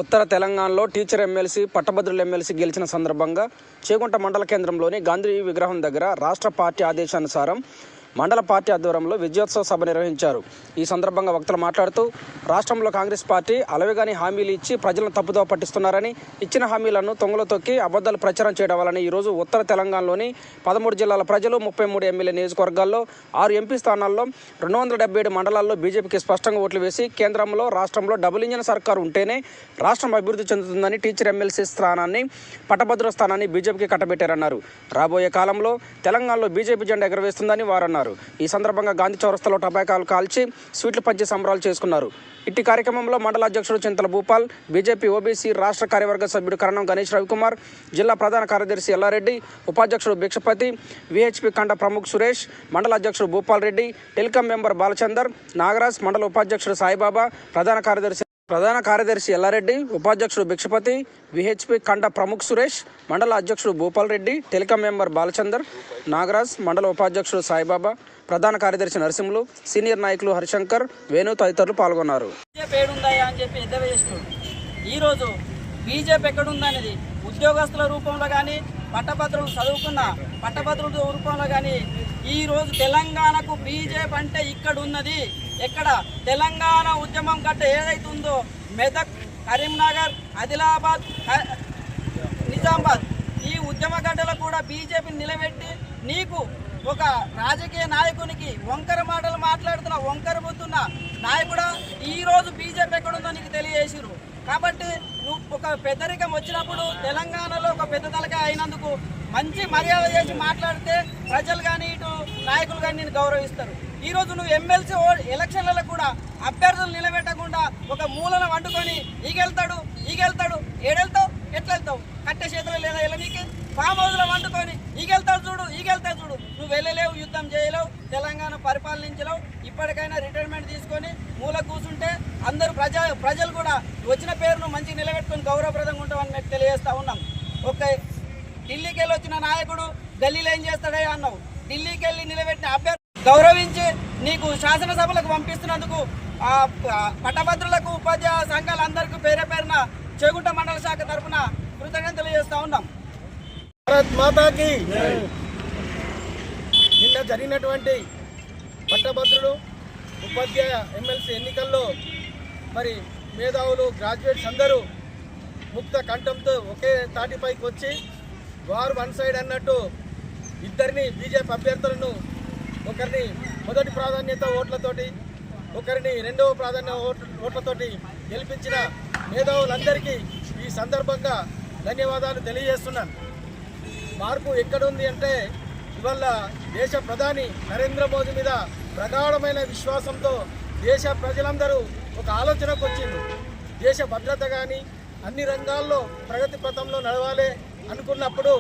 ఉత్తర తెలంగాణలో teacher MLC పట్టభద్రుల MLC గెలిచిన సందర్భంగా చేగుంట మండల కేంద్రంలోని గాంధీ విగ్రహం దగ్గర రాష్ట్ర పార్టీ ఆదేశానుసారం మండల పార్టీ ఆధ్వర్యంలో విజయోత్సవ సభ నిర్వహించారు. ఈ సందర్భంగా వక్తలు మాట్లాడుతూ రాష్ట్రంలో కాంగ్రెస్ పార్టీ అలవిగాని హామీలు ఇచ్చి ప్రజలను తప్పుదోవ పట్టిస్తున్నారని, ఇచ్చిన హామీలను తొంగలో తొక్కి అబద్ధాలు ప్రచారం చేయడం వలన ఈరోజు ఉత్తర తెలంగాణలోని 13 జిల్లాల ప్రజలు 33 ఎమ్మెల్యే నియోజకవర్గాల్లో 6 ఎంపీ స్థానాల్లో 277 మండలాల్లో బీజేపీకి స్పష్టంగా ఓట్లు వేసి కేంద్రంలో రాష్ట్రంలో డబుల్ ఇంజిన్ సర్కారు ఉంటేనే రాష్ట్రం అభివృద్ధి చెందుతుందని టీచర్ ఎమ్మెల్సీ స్థానాన్ని పట్టభద్రుల స్థానాన్ని బీజేపీకి కట్టబెట్టారన్నారు. రాబోయే కాలంలో తెలంగాణలో బీజేపీ జెండా ఎగరవేస్తుందని వారు అన్నారు. ఈ సందర్భంగా గాంధీ చౌరస్తాలో టపాకాయలు కాల్చి స్వీట్లు పంచి సంబరాలు చేసుకున్నారు. ఇట్టి కార్యక్రమంలో మండల అధ్యక్షుడు చింతల భూపాల్, బీజేపీ ఓబీసీ రాష్ట్ర కార్యవర్గ సభ్యుడు కరణం గణేష్ రవికుమార్, జిల్లా ప్రధాన కార్యదర్శి ఎల్లారెడ్డి, ఉపాధ్యక్షుడు భిక్షపతి, విహెచ్పి ఖండ ప్రముఖ్ సురేష్, మండల అధ్యక్షుడు భూపాల్ రెడ్డి, టెలికాం మెంబర్ బాలచందర్, నాగరాజ్, మండల ఉపాధ్యక్షుడు సాయిబాబా, ప్రధాన కార్యదర్శి ఎల్లారెడ్డి, ఉపాధ్యక్షుడు భిక్షపతి, విహెచ్పి ఖండ ప్రముఖ్ సురేష్, మండల అధ్యక్షుడు భూపాల్ రెడ్డి, టెలికాం మెంబర్ బాలచందర్, నాగరాజ్, మండల ఉపాధ్యక్షుడు సాయిబాబా, ప్రధాన కార్యదర్శి నరసింహులు, సీనియర్ నాయకులు హరిశంకర్, వేణు తదితరులు పాల్గొన్నారు. ఈరోజు బీజేపీ ఎక్కడుందనేది ఉద్యోగస్తుల రూపంలో కానీ పట్టభద్రులు చదువుకున్న పట్టభద్రుల రూపంలో కానీ ఈరోజు తెలంగాణకు బీజేపీ అంటే ఇక్కడ ఉన్నది. ఎక్కడ తెలంగాణ ఉద్యమం గడ్డ ఏదైతే ఉందో మెదక్, కరీంనగర్, ఆదిలాబాద్, నిజామాబాద్ ఈ ఉద్యమ గడ్డలో కూడా బీజేపీని నిలబెట్టి నీకు ఒక రాజకీయ నాయకునికి వంకర మాటలు మాట్లాడుతున్న వంకర బుద్ధున్న నాయకుడు ఈరోజు బీజేపీ ఎక్కడుందో నీకు తెలియజేసిరు. కాబట్టి నువ్వు ఒక పెద్దరికం వచ్చినప్పుడు తెలంగాణలో ఒక పెద్ద తలకాయ అయినందుకు మంచి మర్యాద చేసి మాట్లాడితే ప్రజలు కానీ ఇటు నాయకులు కానీ నేను గౌరవిస్తారు. ఈరోజు నువ్వు ఎమ్మెల్సీ ఎలక్షన్లలో కూడా అభ్యర్థులు నిలబెట్టకుండా ఒక మూలన వండుకొని ఈగెళ్తాడు ఏడెళ్తావు ఎట్లా వెళ్తావు కట్టె చేతులు లేదా ఇలా నీకు ఫామ్ హౌస్లో వండుకొని ఈగెళ్తాడు చూడు నువ్వు వెళ్ళలేవు, యుద్ధం చేయలేవు, తెలంగాణ పరిపాలించలేవు. ఇప్పటికైనా రిటైర్మెంట్ తీసుకొని మూల కూర్చుంటే అందరూ ప్రజలు కూడా వచ్చిన పేరును మంచిగా నిలబెట్టుకొని గౌరవప్రదంగా ఉంటామని మేము తెలియజేస్తా ఉన్నాం. ఢిల్లీకి వెళ్ళి వచ్చిన నాయకుడు గల్లీలో ఏం చేస్తాడే అన్నావు. ఢిల్లీకి వెళ్ళి నిలబెట్టిన అభ్యర్థి గౌరవించి నీకు శాసనసభలకు పంపిస్తున్నందుకు పట్టభద్రులకు ఉపాధ్యాయ సంఘాలందరికీ పేరున చేగుంట మండల శాఖ తరఫున కృతజ్ఞతలు తెలియజేస్తా ఉన్నాం. భారత్ మాతాకి. నిన్న జరిగినటువంటి పట్టభద్రులు ఉపాధ్యాయ ఎమ్మెల్సీ ఎన్నికల్లో మరి మేధావులు గ్రాడ్యుయేట్స్ అందరూ ముక్త కంఠంతో ఒకే తాటిపైకి వచ్చి వారు వన్ సైడ్ అన్నట్టు ఇద్దరిని బీజేపీ అభ్యర్థులను ఒకరిని మొదటి ప్రాధాన్యత ఓట్లతోటి ఒకరిని రెండవ ప్రాధాన్యత ఓట్లతోటి గెలిపించిన మేధావులందరికీ ఈ సందర్భంగా ధన్యవాదాలు తెలియజేస్తున్నాను. మార్పు ఎక్కడుంది అంటే ఇవాళ దేశ ప్రధాని నరేంద్ర మోదీ మీద ప్రగాఢమైన విశ్వాసంతో దేశ ప్రజలందరూ ఒక ఆలోచనకు వచ్చింది. దేశ భద్రత కానీ అన్ని రంగాల్లో ప్రగతి పథంలో నడవాలి అనుకున్నప్పుడు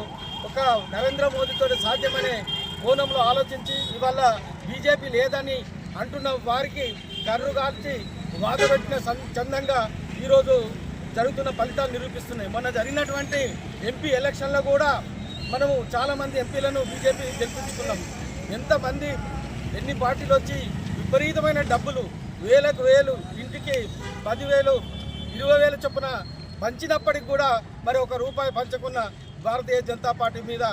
ఒక నరేంద్ర మోదీతో సాధ్యమనే కోణంలో ఆలోచించి ఇవాళ బీజేపీ లేదని అంటున్న వారికి కర్రుగాల్చి వాదపెట్టిన చందంగా ఈరోజు జరుగుతున్న ఫలితాలు నిరూపిస్తున్నాయి. మొన్న జరిగినటువంటి ఎంపీ ఎలక్షన్లో కూడా మనము చాలామంది ఎంపీలను బీజేపీ గెలిపించుకున్నాం. ఎంతమంది ఎన్ని పార్టీలు వచ్చి విపరీతమైన డబ్బులు వేలకు వేలు ఇంటికి 10,000 20,000 చొప్పున పంచినప్పటికి కూడా మరి ₹1 పంచకున్న భారతీయ జనతా పార్టీ మీద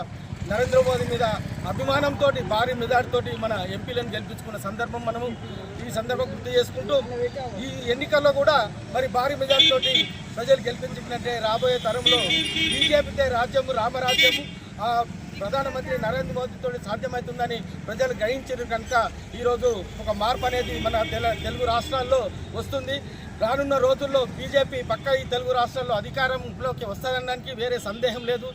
నరేంద్ర మోదీ మీద అభిమానంతో భారీ మెజార్టీతోటి మన ఎంపీలను గెలిపించుకున్న సందర్భం మనము ఈ సందర్భం గుర్తు చేసుకుంటూ ఈ ఎన్నికల్లో కూడా మరి భారీ మెజార్టీతోటి ప్రజలు గెలిపించుకున్నట్టే రాబోయే తరంలో బీజేపీతే రాజ్యము రామరాజ్యము ప్రధానమంత్రి నరేంద్ర మోదీతో సాధ్యమవుతుందని ప్రజలు గ్రహించారు. కనుక ఈరోజు ఒక మార్పు అనేది మన తెలుగు రాష్ట్రాల్లో వస్తుంది. రానున్న రోజుల్లో బీజేపీ పక్క ఈ తెలుగు రాష్ట్రాల్లో అధికారంలోకి వస్తుందనడానికి వేరే సందేహం లేదు.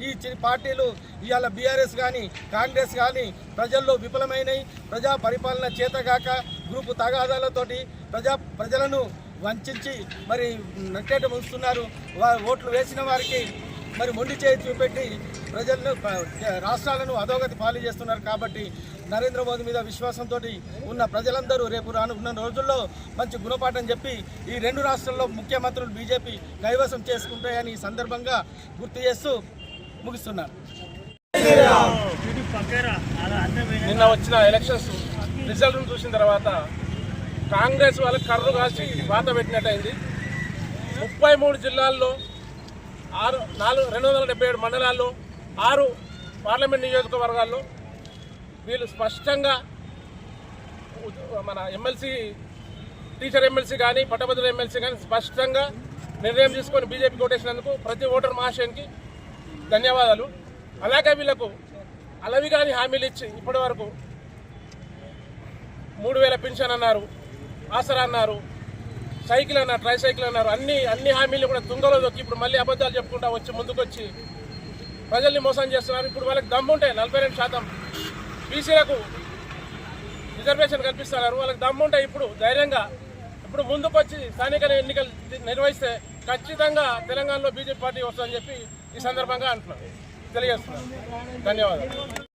ఈ పార్టీలు ఇవాళ బీఆర్ఎస్ కానీ కాంగ్రెస్ కానీ ప్రజల్లో విఫలమైనవి. ప్రజా పరిపాలన చేతగాక గ్రూపు తగాదాలతోటి ప్రజలను వంచి మరి నట్టేట ముంచుతున్నారు. ఓట్లు వేసిన వారికి మరి మొండి చేయి చూపెట్టి ప్రజలను రాష్ట్రాలను అధోగతి పాలు చేస్తున్నారు. కాబట్టి నరేంద్ర మోదీ మీద విశ్వాసంతో ఉన్న ప్రజలందరూ రేపు రానున్న రోజుల్లో మంచి గుణపాఠం చెప్పి ఈ రెండు రాష్ట్రాల్లో ముఖ్యమంత్రులు బీజేపీ కైవసం చేసుకుంటాయని ఈ సందర్భంగా గుర్తు చేస్తూ ముగిస్తున్నాను. నిన్న వచ్చిన ఎలక్షన్స్ రిజల్ట్ను చూసిన తర్వాత కాంగ్రెస్ వాళ్ళకి కర్రు కాసి వాత పెట్టినట్టయింది. 33 జిల్లాల్లో 277 మండలాల్లో 6 పార్లమెంట్ నియోజకవర్గాల్లో వీళ్ళు స్పష్టంగా మన ఎమ్మెల్సీ టీచర్ ఎమ్మెల్సీ కానీ పట్టభద్రుల ఎమ్మెల్సీ కానీ స్పష్టంగా నిర్ణయం తీసుకొని బీజేపీ ఓటేసినందుకు ప్రతి ఓటర్ మహాశయానికి ధన్యవాదాలు. అలాగే వీళ్ళకు అలవి కానీ హామీలు ఇచ్చి ఇప్పటి వరకు 3000 పెన్షన్ అన్నారు, ఆసరా అన్నారు, సైకిల్ అన్నారు, ట్రైసైకిల్ అన్నారు, అన్ని హామీలు కూడా తుంగలో దొక్కి ఇప్పుడు మళ్ళీ అబద్ధాలు చెప్పుకుంటా వచ్చి ముందుకొచ్చి ప్రజల్ని మోసం చేస్తున్నారు. ఇప్పుడు వాళ్ళకి దమ్ముంటే 42% బీసీలకు రిజర్వేషన్ కల్పిస్తున్నారు. వాళ్ళకి దమ్ముంటే ఇప్పుడు ధైర్యంగా ఇప్పుడు ముందుకొచ్చి స్థానిక ఎన్నికలు నిర్వహిస్తే ఖచ్చితంగా తెలంగాణలో బీజేపీ పార్టీ వస్తుందని చెప్పి ఈ సందర్భంగా అంటున్నాను, తెలియజేస్తున్నాను. ధన్యవాదాలు.